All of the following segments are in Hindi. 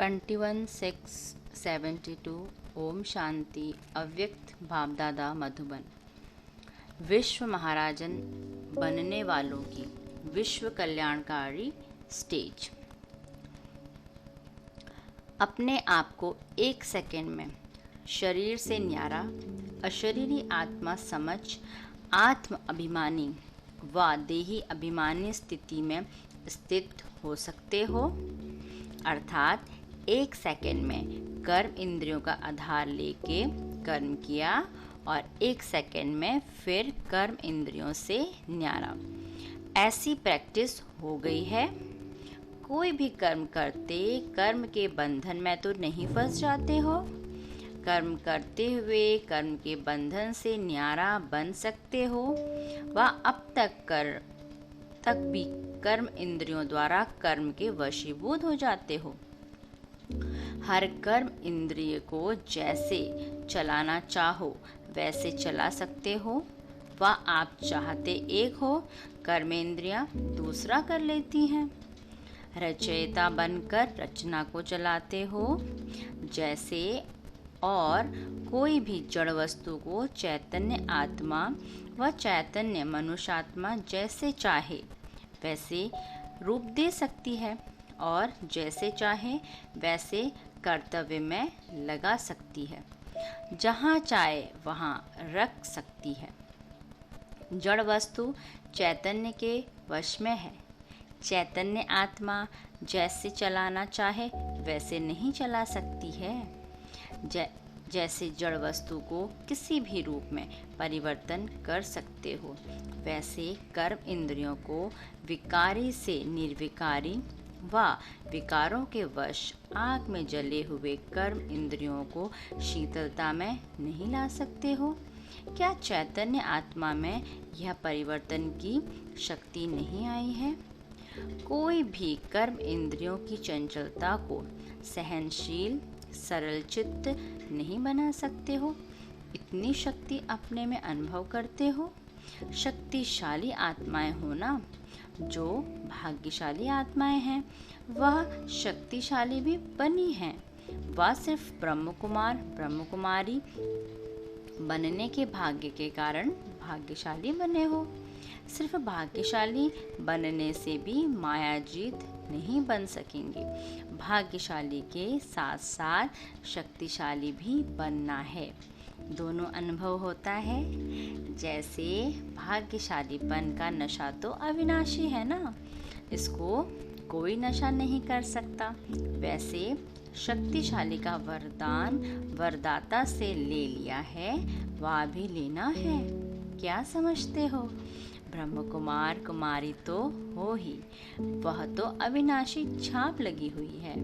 21/6/72 ओम शांति अव्यक्त भावदादा मधुबन। विश्व महाराजन बनने वालों की विश्व कल्याणकारी स्टेज। अपने आप को एक सेकंड में शरीर से न्यारा, अशरीरी आत्मा समझ आत्म अभिमानी व देही अभिमानी स्थिति में स्थित हो सकते हो। अर्थात एक सेकंड में कर्म इंद्रियों का आधार लेके कर्म किया और एक सेकंड में फिर कर्म इंद्रियों से न्यारा। ऐसी प्रैक्टिस हो गई है। कोई भी कर्म करते कर्म के बंधन में तो नहीं फंस जाते हो। कर्म करते हुए कर्म के बंधन से न्यारा बन सकते हो व अब तक भी कर्म इंद्रियों द्वारा कर्म के वशीभूत हो जाते हो। हर कर्म इंद्रिय को जैसे चलाना चाहो वैसे चला सकते हो व आप चाहते एक हो, कर्मेंद्रियां दूसरा कर लेती हैं। रचयिता बनकर रचना को चलाते हो जैसे, और कोई भी जड़ वस्तु को चैतन्य आत्मा व चैतन्य मनुष्यात्मा जैसे चाहे वैसे रूप दे सकती है और जैसे चाहे वैसे कर्तव्य में लगा सकती है। जहाँ चाहे वहाँ रख सकती है। जड़ वस्तु चैतन्य के वश में है। चैतन्य आत्मा जैसे चलाना चाहे वैसे नहीं चला सकती है। जैसे जड़ वस्तु को किसी भी रूप में परिवर्तन कर सकते हो, वैसे कर्म इंद्रियों को विकारी से निर्विकारी व विकारों के वश आग में जले हुए कर्म इंद्रियों को शीतलता में नहीं ला सकते हो। क्या चैतन्य आत्मा में यह परिवर्तन की शक्ति नहीं आई है? कोई भी कर्म इंद्रियों की चंचलता को सहनशील सरल चित्त नहीं बना सकते हो। इतनी शक्ति अपने में अनुभव करते हो। शक्तिशाली आत्माएं होना, जो भाग्यशाली आत्माएं हैं वह शक्तिशाली भी बनी हैं। वह सिर्फ ब्रह्म कुमार ब्रह्म कुमारी बनने के भाग्य के कारण भाग्यशाली बने हो। सिर्फ भाग्यशाली बनने से भी मायाजीत नहीं बन सकेंगे। भाग्यशाली के साथ साथ शक्तिशाली भी बनना है। दोनों अनुभव होता है। जैसे भाग्यशालीपन का नशा तो अविनाशी है ना, इसको कोई नशा नहीं कर सकता। वैसे शक्तिशाली का वरदान वरदाता से ले लिया है, वह भी लेना है। क्या समझते हो? ब्रह्म कुमार कुमारी तो हो ही, वह तो अविनाशी छाप लगी हुई है।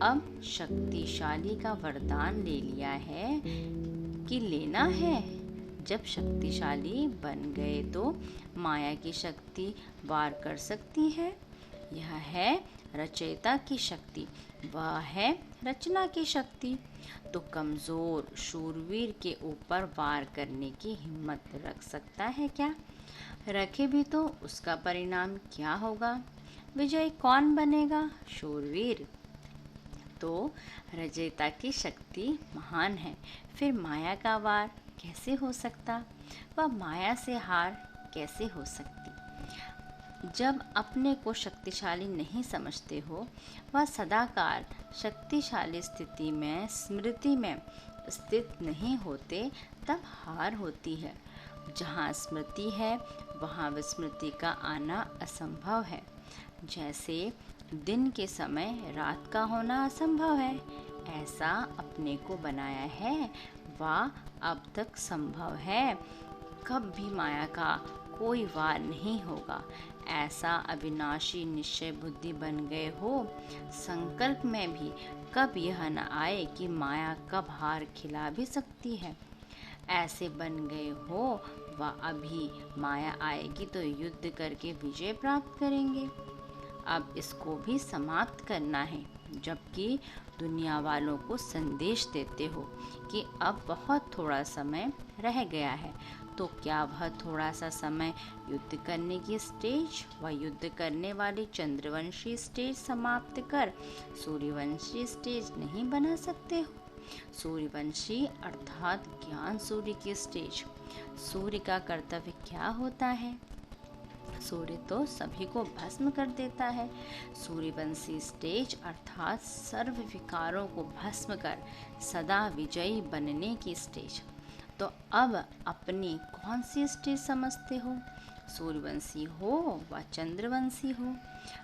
अब शक्तिशाली का वरदान ले लिया है कि लेना है। जब शक्तिशाली बन गए तो माया की शक्ति वार कर सकती है। यह है रचयिता की शक्ति, वह है रचना की शक्ति। तो कमजोर शूरवीर के ऊपर वार करने की हिम्मत रख सकता है क्या? रखे भी तो उसका परिणाम क्या होगा? विजय कौन बनेगा? शूरवीर। तो रचयिता की शक्ति महान है, फिर माया का वार कैसे हो सकता? वह माया से हार कैसे हो सकती? जब अपने को शक्तिशाली नहीं समझते हो, वह सदाकाल शक्तिशाली स्थिति में स्मृति में स्थित नहीं होते, तब हार होती है। जहाँ स्मृति है वहाँ विस्मृति का आना असंभव है। जैसे दिन के समय रात का होना असंभव है, ऐसा अपने को बनाया है वह अब तक संभव है। कब भी माया का कोई वार नहीं होगा। ऐसा अविनाशी निश्चय बुद्धि बन गए हो। संकल्प में भी कब यह न आए कि माया कब हार खिला भी सकती है। ऐसे बन गए हो वह अभी माया आएगी तो युद्ध करके विजय प्राप्त करेंगे। अब इसको भी समाप्त करना है, जबकि दुनिया वालों को संदेश देते हो कि अब बहुत थोड़ा समय रह गया है, तो क्या वह थोड़ा सा समय युद्ध करने की स्टेज व युद्ध करने वाली चंद्रवंशी स्टेज समाप्त कर सूर्यवंशी स्टेज नहीं बना सकते हो? सूर्यवंशी अर्थात ज्ञान सूर्य की स्टेज। सूर्य का कर्तव्य क्या होता है? सूर्य तो सभी को भस्म कर देता है। सूर्यवंशी स्टेज अर्थात सर्व विकारों को भस्म कर सदा विजयी बनने की स्टेज। तो अब अपनी कौन सी स्टेज समझते हो? सूर्यवंशी हो व चंद्रवंशी हो?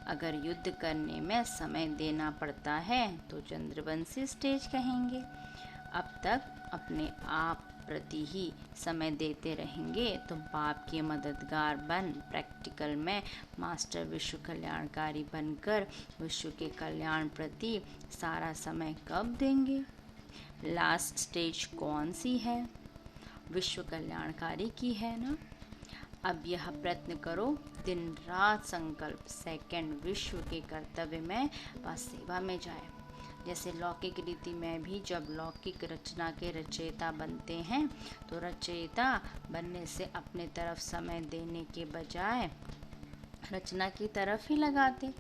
अगर युद्ध करने में समय देना पड़ता है तो चंद्रवंशी स्टेज कहेंगे। अब तक अपने आप प्रति ही समय देते रहेंगे तो बाप के मददगार बन प्रैक्टिकल में मास्टर विश्व कल्याणकारी बनकर विश्व के कल्याण प्रति सारा समय कब देंगे? लास्ट स्टेज कौन सी है? विश्व कल्याणकारी की है ना। अब यह प्रयत्न करो, दिन रात संकल्प सेकंड विश्व के कर्तव्य में व सेवा में जाए। जैसे लौकिक रीति में भी जब लौकिक रचना के रचयिता बनते हैं तो रचयिता बनने से अपने तरफ समय देने के बजाय रचना की तरफ ही लगाते।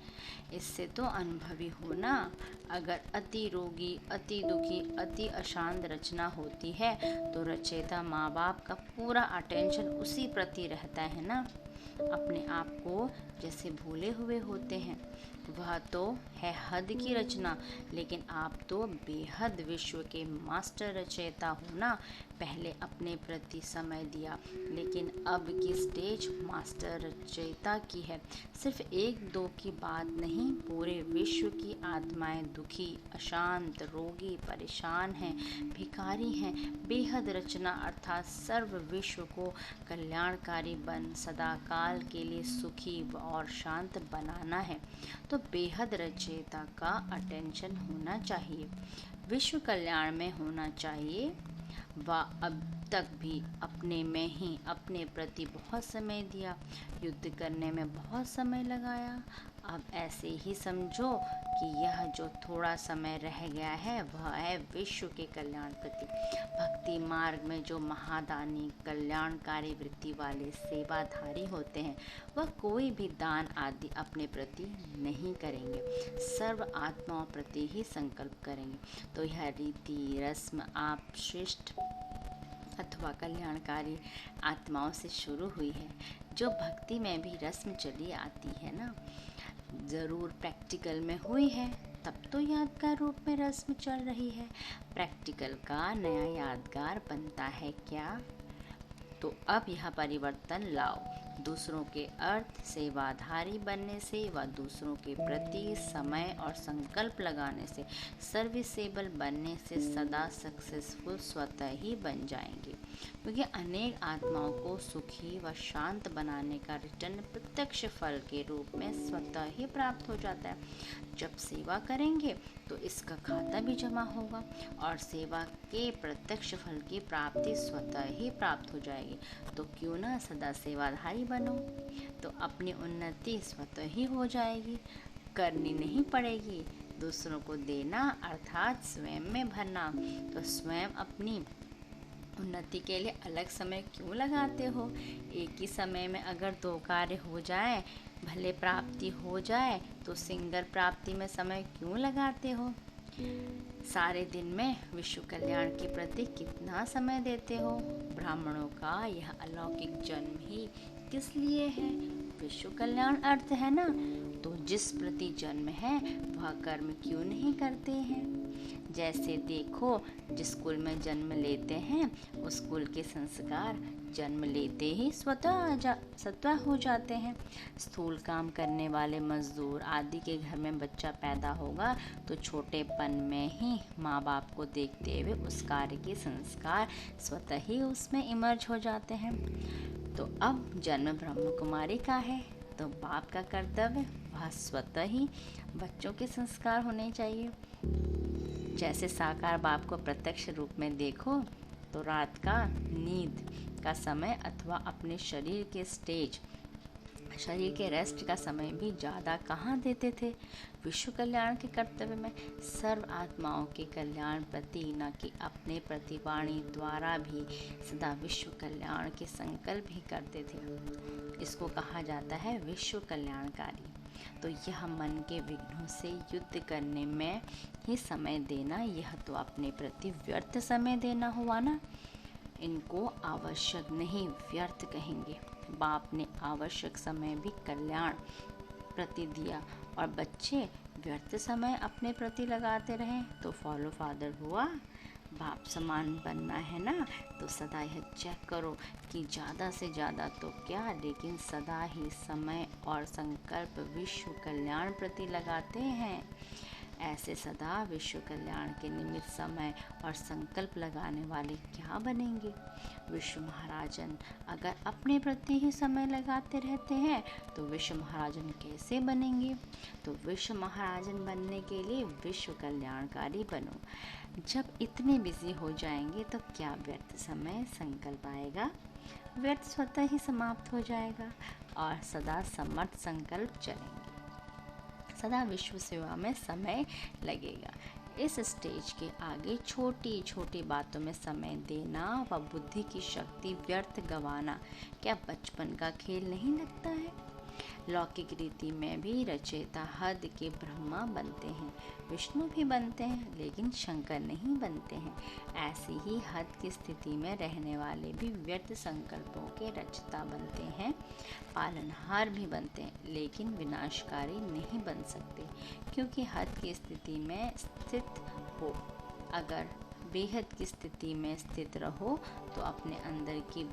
इससे तो अनुभवी होना। अगर अति रोगी, अति दुखी, अति अशांत रचना होती है तो रचयिता माँ बाप का पूरा अटेंशन उसी प्रति रहता है ना। अपने आप को जैसे भूले हुए होते हैं। वह तो है हद की रचना, लेकिन आप तो बेहद विश्व के मास्टर रचयिता हो ना। पहले अपने प्रति समय दिया, लेकिन अब की स्टेज मास्टर रचयिता की है। सिर्फ एक दो की बात नहीं, पूरे विश्व की आत्माएं दुखी, अशांत, रोगी, परेशान हैं, भिखारी हैं। बेहद रचना अर्थात सर्व विश्व को कल्याणकारी बन सदा काल के लिए सुखी और शांत बनाना है। तो बेहद रचयिता का अटेंशन होना चाहिए, विश्व कल्याण में होना चाहिए। व अब तक भी अपने में ही अपने प्रति बहुत समय दिया, युद्ध करने में बहुत समय लगाया। अब ऐसे ही समझो कि यह जो थोड़ा समय रह गया है वह है विश्व के कल्याण प्रति। भक्ति मार्ग में जो महादानी कल्याणकारी वृत्ति वाले सेवाधारी होते हैं वह कोई भी दान आदि अपने प्रति नहीं करेंगे, सर्व आत्माओं प्रति ही संकल्प करेंगे। तो यह रीति रस्म आप श्रेष्ठ अथवा कल्याणकारी आत्माओं से शुरू हुई है। जो भक्ति में भी रस्म चली आती है ना, ज़रूर प्रैक्टिकल में हुई है, तब तो यादगार रूप में रस्म चल रही है। प्रैक्टिकल का नया यादगार बनता है क्या? तो अब यह परिवर्तन लाओ। दूसरों के अर्थ सेवाधारी बनने से व दूसरों के प्रति समय और संकल्प लगाने से, सर्विसेबल बनने से सदा सक्सेसफुल स्वतः ही बन जाएंगे। क्योंकि अनेक आत्माओं को सुखी व शांत बनाने का रिटर्न प्रत्यक्ष फल के रूप में स्वतः ही प्राप्त हो जाता है। जब सेवा करेंगे तो इसका खाता भी जमा होगा और सेवा के प्रत्यक्ष फल की प्राप्ति स्वतः ही प्राप्त हो जाएगी। तो क्यों ना सदा सेवाधारी बनो, तो अपनी उन्नति स्वतः ही हो जाएगी, करनी नहीं पड़ेगी। दूसरों को देना अर्थात स्वयं में भरना। तो स्वयं अपनी उन्नति के लिए अलग समय क्यों लगाते हो? एक ही समय में अगर दो कार्य हो जाए, भले प्राप्ति हो जाए, तो सिंगल प्राप्ति में समय क्यों लगाते हो? सारे दिन में विश्व कल्याण के प्रति कितना समय देते हो? ब्राह्मणों का यह अलौकिक जन्म ही किस लिए है? विश्व कल्याण अर्थ है ना। तो जिस प्रति जन्म है वह कर्म क्यों नहीं करते हैं? जैसे देखो, जिस कुल में जन्म लेते हैं उस कुल के संस्कार जन्म लेते ही स्वतः हो जाते हैं। स्थूल काम करने वाले मजदूर आदि के घर में बच्चा पैदा होगा तो छोटेपन में ही माँ बाप को देखते हुए उस कार्य के संस्कार स्वतः ही उसमें इमर्ज हो जाते हैं। तो अब जन्म ब्रह्म कुमारी का है, तो बाप का कर्तव्य वह स्वतः ही बच्चों के संस्कार होने चाहिए। जैसे साकार बाप को प्रत्यक्ष रूप में देखो तो रात का नींद का समय अथवा अपने शरीर के स्टेज शरीर के रेस्ट का समय भी ज़्यादा कहाँ देते थे विश्व कल्याण के कर्तव्य में। सर्व आत्माओं के कल्याण प्रति न कि अपने प्रति वाणी द्वारा भी सदा विश्व कल्याण के संकल्प ही करते थे। इसको कहा जाता है विश्व कल्याणकारी। तो यह मन के विघ्नों से युद्ध करने में ही समय देना, यह तो अपने प्रति व्यर्थ समय देना हुआ ना। इनको आवश्यक नहीं व्यर्थ कहेंगे। बाप ने आवश्यक समय भी कल्याण प्रति दिया और बच्चे व्यर्थ समय अपने प्रति लगाते रहे तो फॉलो फादर हुआ। बाप समान बनना है ना, तो सदा यह चेक करो कि ज़्यादा से ज़्यादा तो क्या, लेकिन सदा ही समय और संकल्प विश्व कल्याण प्रति लगाते हैं। ऐसे सदा विश्व कल्याण के निमित्त समय और संकल्प लगाने वाले क्या बनेंगे। विश्व महाराजन अगर अपने प्रति ही समय लगाते रहते हैं तो विश्व महाराजन कैसे बनेंगे। तो विश्व महाराजन बनने के लिए विश्व कल्याणकारी बनो। जब इतने बिजी हो जाएंगे तो क्या व्यर्थ समय संकल्प आएगा, व्यर्थ स्वतः ही समाप्त हो जाएगा और सदा समर्थ संकल्प चलेंगे। सदा विश्व सेवा में समय लगेगा। इस स्टेज के आगे छोटी छोटी बातों में समय देना व बुद्धि की शक्ति व्यर्थ गंवाना क्या बचपन का खेल नहीं लगता है। लौकिक रीति में भी रचयिता हद के ब्रह्मा बनते हैं, विष्णु भी बनते हैं, लेकिन शंकर नहीं बनते हैं। ऐसी ही हद की स्थिति में रहने वाले भी व्यर्थ संकल्पों के रचयिता बनते हैं, पालनहार भी बनते हैं, लेकिन विनाशकारी नहीं बन सकते, क्योंकि हद की स्थिति में स्थित हो। अगर बेहद की स्थिति में स्थित रहो तो अपने अंदर की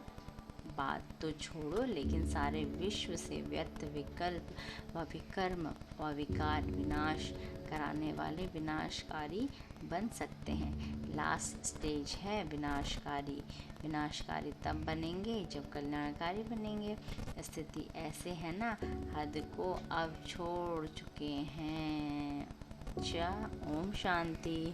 बात तो छोड़ो, लेकिन सारे विश्व से व्यर्थ विकल्प व विकर्म व विकार विनाश कराने वाले विनाशकारी बन सकते हैं। लास्ट स्टेज है विनाशकारी। विनाशकारी तब बनेंगे जब कल्याणकारी बनेंगे। स्थिति ऐसे है ना, हद को अब छोड़ चुके हैं। ओम शांति।